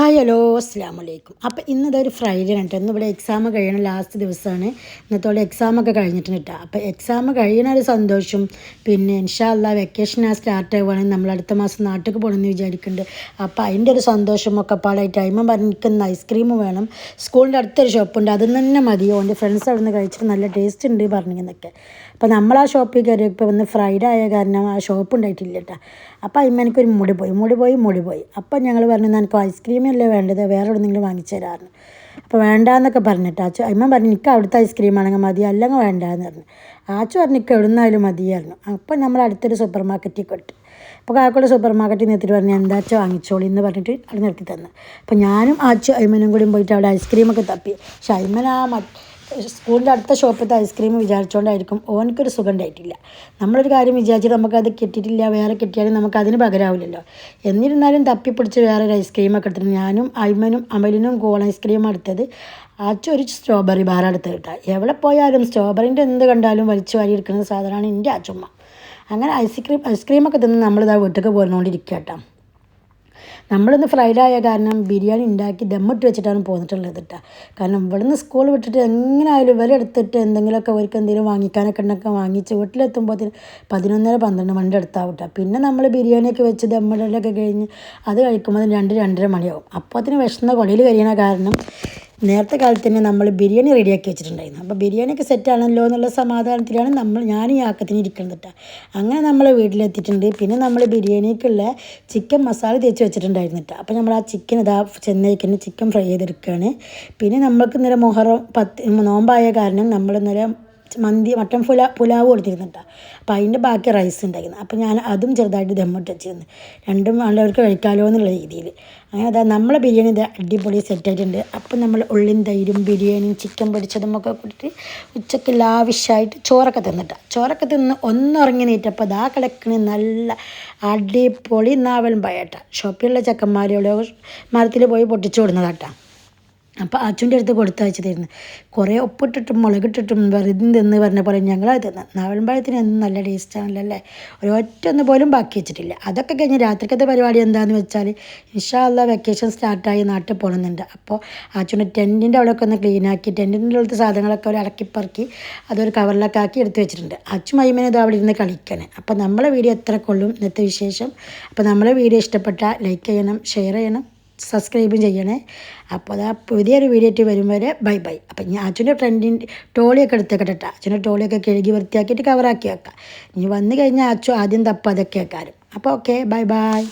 Hi hello അസ്സലാമു അലൈക്കും. അപ്പോൾ ഇന്നതൊരു ഫ്രൈഡേ ആണ് കേട്ടോ. ഇന്നിവിടെ എക്സാം കഴിയണ ലാസ്റ്റ് ദിവസമാണ്. ഇന്നത്തോടെ എക്സാമൊക്കെ കഴിഞ്ഞിട്ടുണ്ട് കേട്ടോ. അപ്പോൾ എക്സാം കഴിയണ ഒരു സന്തോഷം, പിന്നെ ഇൻഷാ അല്ലാ വെക്കേഷൻ സ്റ്റാർട്ട് ആവുകയാണെങ്കിൽ നമ്മൾ അടുത്ത മാസം നാട്ടിലേക്ക് പോകണമെന്ന് വിചാരിക്കുന്നുണ്ട്. അപ്പോൾ അതിൻ്റെ ഒരു സന്തോഷമൊക്കെ പാടായിട്ട് അയിമ പറഞ്ഞിരിക്കുന്ന ഐസ്ക്രീം വേണം. സ്കൂളിൻ്റെ അടുത്തൊരു ഷോപ്പുണ്ട്, അതിൽ നിന്ന് തന്നെ മതിയോ എൻ്റെ ഫ്രണ്ട്സ് അവിടെ നിന്ന് കഴിച്ചിട്ട് നല്ല ടേസ്റ്റ് ഉണ്ട് പറഞ്ഞിരുന്നൊക്കെ. അപ്പോൾ നമ്മൾ ആ ഷോപ്പിൽ കയറി ഇപ്പോൾ ഒന്ന് ഫ്രൈഡേ ആയ കാരണം ആ ഷോപ്പ് ഉണ്ടായിട്ടില്ല കേട്ടോ. അപ്പോൾ അതിന്മേൽ എനിക്കൊരു മുടി പോയി. അപ്പോൾ ഞങ്ങൾ പറഞ്ഞു എനിക്ക് ഐസ്ക്രീമല്ലേ വേണ്ടത്, വേറെ എവിടെയെങ്കിലും വാങ്ങിച്ചു തരാമെന്ന്. അപ്പോൾ വേണ്ടാന്നൊക്കെ പറഞ്ഞിട്ട് ആച്ചു അമ്മ പറഞ്ഞു എനിക്ക് അവിടുത്തെ ഐസ്ക്രീം ആണെങ്കിൽ മതി, അല്ലെങ്കിൽ വേണ്ടാന്ന് പറഞ്ഞു. ആച്ചു പറഞ്ഞു എനിക്ക് എവിടെ നിന്നായാലും മതിയായിരുന്നു. അപ്പോൾ നമ്മൾ അടുത്തൊരു സൂപ്പർ മാർക്കറ്റിൽ കൊട്ടു. അപ്പോൾ കാക്കോട് സൂപ്പർ മാർക്കറ്റിൽ നിർത്തിയിട്ട് പറഞ്ഞു എന്താച്ചാൽ വാങ്ങിച്ചോളി എന്ന് പറഞ്ഞിട്ട് അവിടെ നിർത്തി തന്നു. അപ്പോൾ ഞാനും ആച്ചു അയ്മനും കൂടി പോയിട്ട് അവിടെ ഐസ്ക്രീമൊക്കെ തപ്പി. പക്ഷെ അയ്മന സ്കൂളിൻ്റെ അടുത്ത ഷോപ്പിലത്തെ ഐസ്ക്രീം വിചാരിച്ചുകൊണ്ടായിരിക്കും ഓനക്കൊരു സുഖം ഉണ്ടായിട്ടില്ല. നമ്മളൊരു കാര്യം വിചാരിച്ചിട്ട് നമുക്കത് കിട്ടിയിട്ടില്ല, വേറെ കിട്ടിയാലും നമുക്ക് അതിന് പകരമാവില്ലല്ലോ. എന്നിരുന്നാലും തപ്പിപ്പിടിച്ച് വേറൊരു ഐസ്ക്രീമൊക്കെ എടുത്തിട്ട് ഞാനും അയ്മനും അമലിനും കോൺ ഐസ്ക്രീം എടുത്തത്. ആച്ചു ഒരു സ്ട്രോബെറി ബാർ എടുത്ത് കിട്ടാം. എവിടെ പോയാലും സ്ട്രോബെറിൻ്റെ എന്ത് കണ്ടാലും വലിച്ചു വാരി എടുക്കുന്ന സാധനമാണ് എൻ്റെ ആച്ചുമ്മ. അങ്ങനെ ഐസ്ക്രീമൊക്കെ തിന്ന് നമ്മളിതാ വീട്ടിലേക്ക് പോരുന്നോണ്ടിരിക്കുക കേട്ടോ. നമ്മളിന്ന് ഫ്രൈഡേ ആയ കാരണം ബിരിയാണി ഉണ്ടാക്കി ദമ്മിട്ട് വെച്ചിട്ടാണ് പോന്നിട്ടുള്ളത് കേട്ടോ. കാരണം ഇവിടുന്ന് സ്കൂൾ വിട്ടിട്ട് എങ്ങനെ ആയാലും ഇവരെ എടുത്തിട്ട് എന്തെങ്കിലുമൊക്കെ അവർക്ക് എന്തെങ്കിലും വാങ്ങിക്കാനൊക്കെ ഉണ്ടൊക്കെ വാങ്ങിച്ച് വീട്ടിലെത്തുമ്പോൾ 11-12 മണി എടുത്താവും കേട്ടോ. പിന്നെ നമ്മൾ ബിരിയാണിയൊക്കെ വെച്ച് ദമ്മിടലൊക്കെ കഴിഞ്ഞ് അത് കഴിക്കുമ്പോൾ 2-2:30 മണിയാവും. അപ്പോൾ അതിന് വിശന്ന കൊടിയിൽ കഴിയണ കാരണം നേരത്തെ കാലത്ത് തന്നെ നമ്മൾ ബിരിയാണി റെഡിയാക്കി വെച്ചിട്ടുണ്ടായിരുന്നു. അപ്പോൾ ബിരിയാണിയൊക്കെ സെറ്റാണല്ലോ എന്നുള്ള സമാധാനത്തിലാണ് ഞാൻ ഈ ആക്കത്തിന് ഇരിക്കുന്നത് കേട്ടോ. അങ്ങനെ നമ്മൾ വീട്ടിലെത്തിയിട്ടുണ്ട്. പിന്നെ നമ്മൾ ബിരിയാണിക്കുള്ള ചിക്കൻ മസാല തേച്ച് വെച്ചിട്ടുണ്ടായിരുന്നു കേട്ടോ. അപ്പോൾ നമ്മൾ ആ ചിക്കൻ ഇതാ ചെന്നൈക്കിന് ചിക്കൻ ഫ്രൈ ചെയ്തെടുക്കുകയാണ്. പിന്നെ നമ്മൾക്ക് ഇന്നലെ മുഹറം 10 നോമ്പായ കാരണം നമ്മൾ ഇന്നലെ മട്ടൻ പുലാവ് കൊടുത്തിരുന്നു കേട്ടോ. അപ്പോൾ അതിൻ്റെ ബാക്കി റൈസ് ഉണ്ടായിരുന്നു. അപ്പോൾ ഞാൻ അതും ചെറുതായിട്ട് ദമ്മിട്ട് വെച്ചിരുന്നു. രണ്ടും നല്ലവർക്ക് കഴിക്കാമല്ലോ എന്നുള്ള രീതിയിൽ. അങ്ങനെ അതാ നമ്മളെ ബിരിയാണി ഇത് അടിപൊളി സെറ്റായിട്ടുണ്ട്. അപ്പം നമ്മൾ ഉള്ളിയും തൈരും ബിരിയാണിയും ചിക്കൻ പൊടിച്ചതും ഒക്കെ കൂട്ടിയിട്ട് ഉച്ചക്ക് ലാവിഷായിട്ട് ചോറൊക്കെ ചോറൊക്കെ തിന്ന് ഒന്നുറങ്ങി നീറ്റപ്പോൾ അതാ കിടക്കണ നല്ല അടിപൊളി നാവൽ പഴട്ട ഷോപ്പിലുള്ള ചെക്കന്മാരോട് മരത്തിൽ പോയി പൊട്ടിച്ചു കൊടുക്കുന്നതാട്ടോ. അപ്പോൾ അച്ഛൻ്റെ അടുത്ത് കൊടുത്തയച്ചതായിരുന്നു. കുറേ ഉപ്പിട്ടിട്ടും മുളകിട്ടിട്ടും വെറുതെ തിന്ന് പറഞ്ഞ പോലെ ഞങ്ങളത് തിന്ന്. നാവൽപ്പഴത്തിന് എന്നും നല്ല ടേസ്റ്റാണല്ലോ അല്ലേ. ഒരൊറ്റൊന്ന് പോലും ബാക്കി വെച്ചിട്ടില്ല. അതൊക്കെ കഴിഞ്ഞ് രാത്രിക്കത്തെ പരിപാടി എന്താണെന്ന് വെച്ചാൽ ഇൻഷാ അല്ലാ വെക്കേഷൻ സ്റ്റാർട്ടായി നാട്ടിൽ പോകണമെന്നുണ്ട്. അപ്പോൾ അച്ഛൻ്റെ ടെൻറ്റിൻ്റെ അവിടെയൊക്കെ ഒന്ന് ക്ലീനാക്കി ടെൻറ്റിൻ്റെ ഉള്ളത്തെ സാധനങ്ങളൊക്കെ ഒരു അടക്കിപ്പറക്കി അതൊരു കവറിലൊക്കെ ആക്കി എടുത്ത് വെച്ചിട്ടുണ്ട്. അച്ഛൻ മൈമേനെ അവിടെ ഇരുന്ന് കളിക്കണേ. അപ്പോൾ നമ്മളെ വീഡിയോ എത്ര കൊള്ളും ഇന്നത്തെ വിശേഷം. അപ്പോൾ നമ്മളെ വീഡിയോ ഇഷ്ടപ്പെട്ടാൽ ലൈക്ക് ചെയ്യണം, ഷെയർ ചെയ്യണം, സബ്സ്ക്രൈബും ചെയ്യണേ. അപ്പോൾ അതാ പുതിയൊരു വീഡിയോ ആയിട്ട് വരും വരെ ബൈ. അപ്പം ഞാൻ അച്ഛൻ്റെ ട്രെൻഡിൻ്റെ ടോളിയൊക്കെ എടുത്തേക്കട്ടെ കേട്ടോ. അച്ഛൻ്റെ ടോളിയൊക്കെ കഴുകി വൃത്തിയാക്കിയിട്ട് കവറാക്കി വെക്കാം. ഇനി വന്നു കഴിഞ്ഞാൽ അച്ഛൻ ആദ്യം തപ്പ് അതൊക്കെ വെക്കാനും. അപ്പോൾ ഓക്കെ ബൈ.